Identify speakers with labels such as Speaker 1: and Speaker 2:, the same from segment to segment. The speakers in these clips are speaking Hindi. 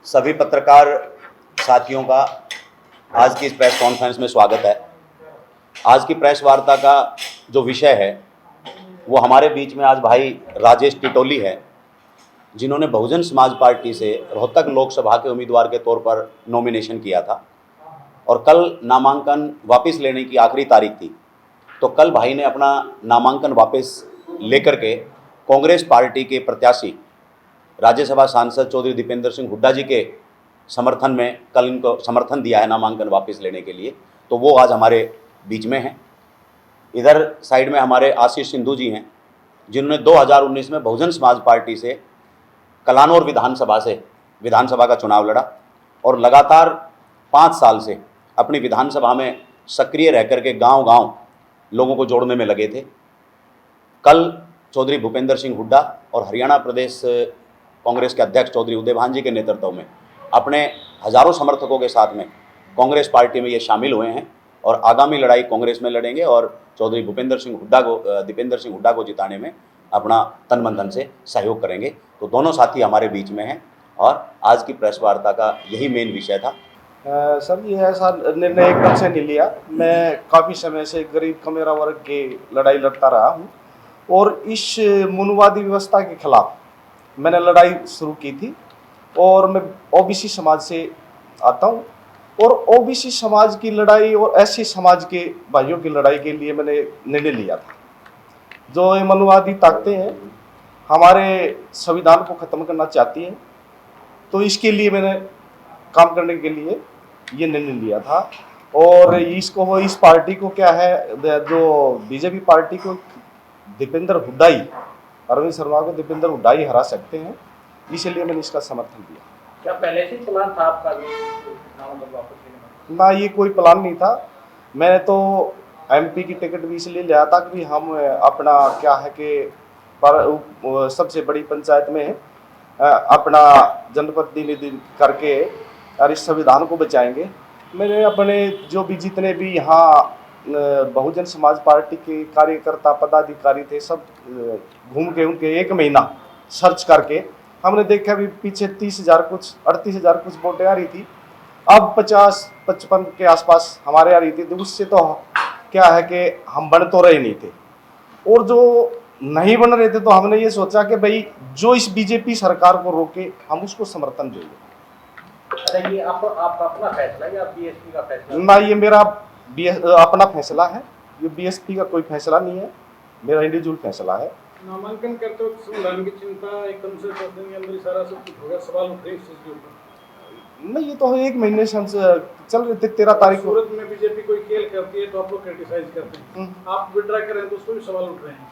Speaker 1: सभी पत्रकार साथियों का आज की इस प्रेस कॉन्फ्रेंस में स्वागत है। आज की प्रेस वार्ता का जो विषय है वो हमारे बीच में आज भाई राजेश टिटोली है, जिन्होंने बहुजन समाज पार्टी से रोहतक लोकसभा के उम्मीदवार के तौर पर नॉमिनेशन किया था और कल नामांकन वापस लेने की आखिरी तारीख थी। तो कल भाई ने अपना नामांकन वापस लेकर के कांग्रेस पार्टी के प्रत्याशी राज्यसभा सांसद चौधरी दीपेंद्र सिंह हुड्डा जी के समर्थन में कल इनको समर्थन दिया है नामांकन वापस लेने के लिए। तो वो आज हमारे बीच में हैं। इधर साइड में हमारे आशीष सिंधु जी हैं, जिन्होंने 2019 में बहुजन समाज पार्टी से कलानौर विधानसभा का चुनाव लड़ा और लगातार 5 साल से अपनी विधानसभा में सक्रिय रह करके गांव-गांव लोगों को जोड़ने में लगे थे। कल चौधरी भूपेंद्र सिंह हुड्डा और हरियाणा प्रदेश कांग्रेस के अध्यक्ष चौधरी उदय भान जी के नेतृत्व में अपने हजारों समर्थकों के साथ में कांग्रेस पार्टी में ये शामिल हुए हैं और आगामी लड़ाई कांग्रेस में लड़ेंगे और चौधरी दीपेंद्र सिंह हुड्डा को जिताने में अपना तन मन धन से सहयोग करेंगे। तो दोनों साथी हमारे बीच में हैं और आज की प्रेस वार्ता का यही मेन विषय था।
Speaker 2: सर, ये ऐसा निर्णय एकदम से नहीं लिया। मैं काफ़ी समय से गरीब कमेरा वर्ग की लड़ाई लड़ता रहा हूँ और इस मनुवादी व्यवस्था के खिलाफ मैंने लड़ाई शुरू की थी और मैं ओबीसी समाज से आता हूँ और ओबीसी समाज की लड़ाई और एससी समाज के भाइयों की लड़ाई के लिए मैंने निर्णय लिया था। जो ये मनुवादी ताकतें हैं हमारे संविधान को ख़त्म करना चाहती हैं, तो इसके लिए मैंने काम करने के लिए ये निर्णय लिया था। और इस पार्टी को क्या है, जो बीजेपी पार्टी को अरविंद शर्मा को दीपेंद्र हुड्डा ही हरा सकते हैं, इसलिए मैंने इसका समर्थन दिया।
Speaker 3: क्या पहले से प्लान था आपका
Speaker 2: ना? ये कोई प्लान नहीं था। मैंने तो एमपी की टिकट भी इसलिए लिया था कि हम अपना क्या है कि सबसे बड़ी पंचायत में अपना जनप्रतिनिधि करके और इस संविधान को बचाएंगे। मैंने अपने जो भी जितने भी यहाँ बहुजन समाज पार्टी के कार्यकर्ता पदाधिकारी थे सब घूम के उनके 1 महीना सर्च करके हमने देखा भी पीछे 38,000 कुछ वोटें आ रही थी। अब 50-55 के आसपास हमारे आ रही थी। तो उससे तो क्या है कि हम बन तो रहे नहीं थे और जो नहीं बन रहे थे तो हमने ये सोचा कि भाई जो इस बीजेपी सरकार को रोके हम उसको समर्थन देंगे।
Speaker 3: ये आपका अपना फैसला है या बीएसपी का फैसला?
Speaker 2: ना, ये मेरा अपना फैसला है, ये बीएसपी का कोई फैसला नहीं है, मेरा इंडिविजुअल फैसला है।
Speaker 4: नामांकन करते वक्त संविधान की चिंता एकदम से 10 दिन के अंदर ही सारा सब कुछ हो गया, सवाल उठ रहे इस चीज के ऊपर?
Speaker 2: नहीं, ये तो 1 महीने से हम चल रहे थे। 13 तारीख को
Speaker 4: सूरत में बीजेपी कोई खेल करती है तो आप लोग क्रिटिसाइज करते हैं, आप विड्रा करें तो उसको भी सवाल उठ रहे हैं।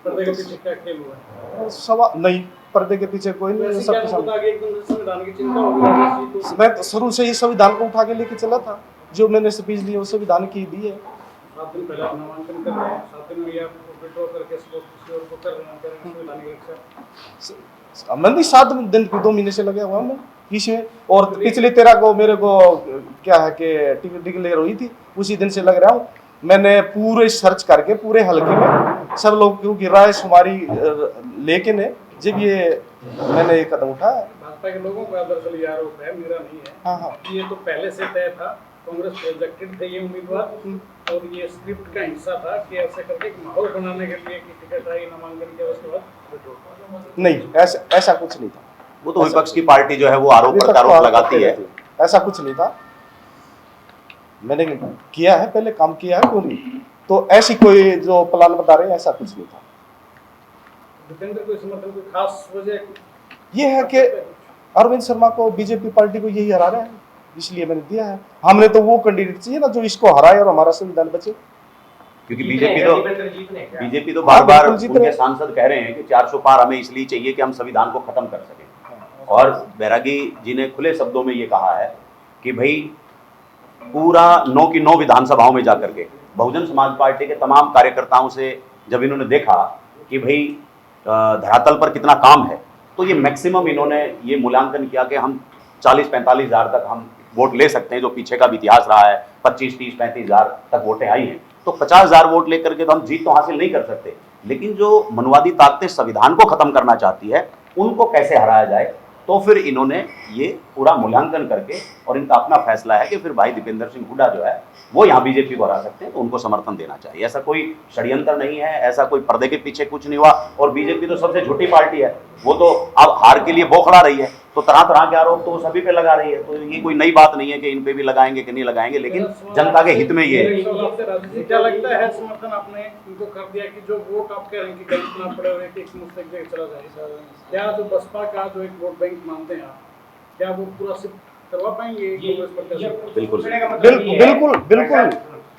Speaker 4: पर्दे के पीछे क्या खेल हुआ है?
Speaker 2: सवाल नहीं, पर्दे के पीछे कोई नहीं। सब
Speaker 4: संविधान की चिंता होगी तो
Speaker 2: मैं तो शुरू से ही संविधान को उठा के लेके चला था। जो मैंने स्पीच ली वो संविधान की दी है।
Speaker 4: 7 दिन पहले आप नामांकन कर रहे हैं, 7 दिन में आप विड्रॉ करके किसी और को कर रहे हैं संविधान की रक्षा।
Speaker 2: मैंने 7 दिन 2 महीने से लगे हुआ मैं इसमें। और पिछले 13 को मेरे को क्या है कि टिकट डिक्लेयर हुई थी, उसी दिन से लग रहा हूँ। मैंने पूरे सर्च करके पूरे हल्के में सब लोग क्योंकि राय शुमारी लेके ने जब ये मैंने ये कदम उठाया।
Speaker 4: भाजपा के लोगों का दरअसल ये आरोप है, मेरा नहीं है।
Speaker 2: हाँ,
Speaker 4: ये तो पहले से तय था, कांग्रेस प्रोजेक्टेड थे ये उम्मीदवार और ये स्क्रिप्ट का हिस्सा था कि ऐसे करके एक माहौल बनाने के लिए कि टिकट आई नामांकन के उसके बाद
Speaker 2: नहीं, ऐसा कुछ नहीं था।
Speaker 1: वो तो विपक्ष की पार्टी जो है वो आरोप प्रत्यारोप लगाती है।
Speaker 2: ऐसा कुछ नहीं था। मैंने किया है, पहले काम किया है, कोई नहीं। तो ऐसी कोई जो प्लान बता रहे हैं ऐसा कुछ नहीं था।
Speaker 4: दीपेंद्र को समर्थन कोई खास वजह
Speaker 2: ये है कि अरविंद शर्मा को बीजेपी पार्टी को यही हरा रहे हैं, इसलिए मैंने दिया है। हमने तो वो कैंडिडेट चाहिए ना जो इसको हराए और हमारा संविधान बचे।
Speaker 1: क्योंकि बीजेपी तो बार-बार उनके सांसद कह रहे हैं कि 400 पार हमें इसलिए चाहिए कि हम संविधान को खत्म कर सकें। और बैरागी जी ने खुले शब्दों में ये कहा है कि भाई पूरा 9 की 9 विधानसभाओं में जाकर के बहुजन समाज पार्टी के तमाम कार्यकर्ताओं से जब इन्होंने देखा कि भाई धरातल पर कितना काम है, तो ये मैक्सिमम इन्होंने ये मूल्यांकन किया कि हम 40-45 हज़ार तक हम वोट ले सकते हैं, जो पीछे का भी इतिहास रहा है। 25-30-35 हज़ार तक वोटें आई हैं, तो 50 हज़ार वोट लेकर के तो हम जीत तो हासिल नहीं कर सकते, लेकिन जो मनुवादी ताकतें संविधान को खत्म करना चाहती है उनको कैसे हराया जाए, तो फिर इन्होंने ये पूरा मूल्यांकन करके और इनका अपना फैसला है कि फिर भाई दीपेंद्र सिंह हुड्डा जो है वो यहाँ बीजेपी को हरा सकते हैं, तो उनको समर्थन देना चाहिए। ऐसा कोई षड्यंत्र नहीं है, ऐसा कोई पर्दे के पीछे कुछ नहीं हुआ। और बीजेपी तो सबसे झूठी पार्टी है, वो तो अब हार के लिए बौखला रही है, तो तरह तरह के आरोप तो वो सभी पे लगा रही है। तो ये कोई नई बात नहीं है कि इन पे भी लगाएंगे कि नहीं लगाएंगे, लेकिन जनता के हित में ये है।
Speaker 4: क्या लगता है समर्थन आपने इनको कर दिया कि जो वोट आप कह रहे हैं कि गलत ना पड़े और एक मुश्त एक जगह चला जाए, क्या जो बसपा का जो एक वोट बैंक मानते हैं आप, क्या वो पूरा शिफ्ट करवा पाएंगे कांग्रेस प्रत्याशी?
Speaker 1: बिल्कुल
Speaker 2: बिल्कुल बिल्कुल।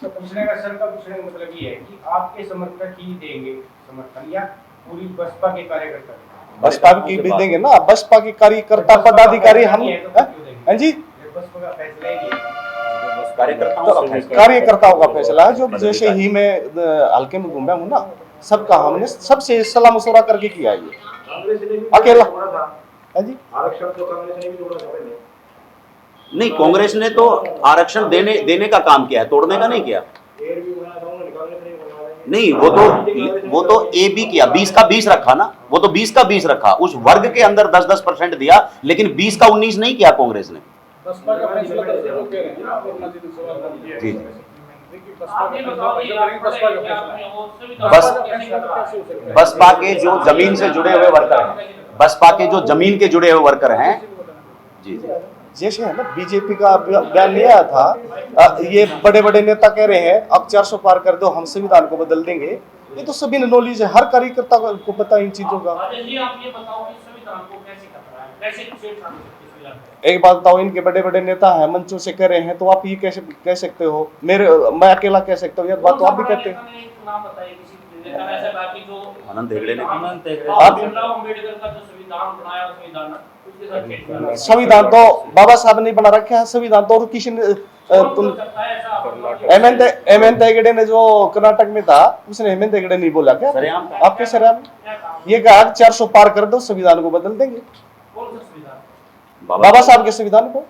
Speaker 5: तो पूछने का सर का पूछने का मतलब ये है कि आपके समर्थक ही देंगे समर्थन या पूरी बसपा के कार्यकर्ता?
Speaker 2: बसपा की भी देंगे ना, बसपा के कार्यकर्ता पदाधिकारी हम हैं जी,
Speaker 5: बसपा का फैसला ही नहीं,
Speaker 1: कार्यकर्ताओं का फैसला।
Speaker 2: कार्यकर्ताओं का फैसला है। जो जैसे ही मैं हल्के में घूमा हूँ ना, सबका हमने सबसे सलाह मशवरा करके किया ये अकेला है जी।
Speaker 3: आरक्षण तो कांग्रेस ने भी जोड़ा था पहले।
Speaker 1: नहीं, कांग्रेस ने तो आरक्षण देने का काम किया है, तोड़ने का नहीं किया।
Speaker 3: एयर भी बनाया था उन्होंने, कांग्रेस ने भी बनवा देंगे।
Speaker 1: नहीं, वो तो ए बी किया, 20 का 20 रखा ना, वो तो 20 का 20 रखा, उस वर्ग के अंदर 10-10% दिया, लेकिन 20 का 19 नहीं किया कांग्रेस ने।
Speaker 4: बसपा का फैसला दरअसल वो कह रहे हैं ना, वर्मा जी ने सवाल कर दिया।
Speaker 1: जी।
Speaker 4: देखिए बसपा का फैसला बसपा का फैसला
Speaker 1: बस
Speaker 4: कैसे हो सकता है?
Speaker 1: बसपा के जो जमीन से जुड़े हुए वर्कर हैं, बसपा के जो जमीन के जुड़े हुए वर्कर हैं, जी जी,
Speaker 2: जैसे है ना, बीजेपी का बयान नहीं आया था, ये बड़े बड़े नेता कह रहे हैं अब 400 पार कर दो, हम संविधान को बदल देंगे। ये तो सभी ने नॉलेज है, हर कार्यकर्ता को पता है इन चीजों का।
Speaker 6: जी आप ये बताओ कि संविधान को कैसे खतरा है, कैसे छेड़छाड़ हो सकती है संविधान में?
Speaker 2: एक बात बताओ, इनके बड़े बड़े नेता हैं, मंचों से कह रहे हैं, तो आप ये कैसे कह सकते हो? मैं अकेला कह सकता हूँ, ये बात तो आप भी कहते हैं।
Speaker 6: नाम बताइए किसी नेता ने ऐसा कहा कि जो
Speaker 1: आनंद हेगड़े ने
Speaker 2: आप
Speaker 6: भीमराव अम्बेडकर का जो संविधान बनाया संविधान उसके साथ छेड़छाड़ है।
Speaker 2: संविधान तो बाबा साहब ने बना रखा है, संविधान तो और किसी ने तुम हेमंत हेगड़े ने जो कर्नाटक में था, उसने हेमंत हेगड़े नहीं बोला क्या
Speaker 1: सरेआम
Speaker 2: आपके सरेआम? ये कहा 400 पार कर दो, संविधान को बदल देंगे,
Speaker 6: कौन सा संविधान?
Speaker 2: बाबा साहब के संविधान को।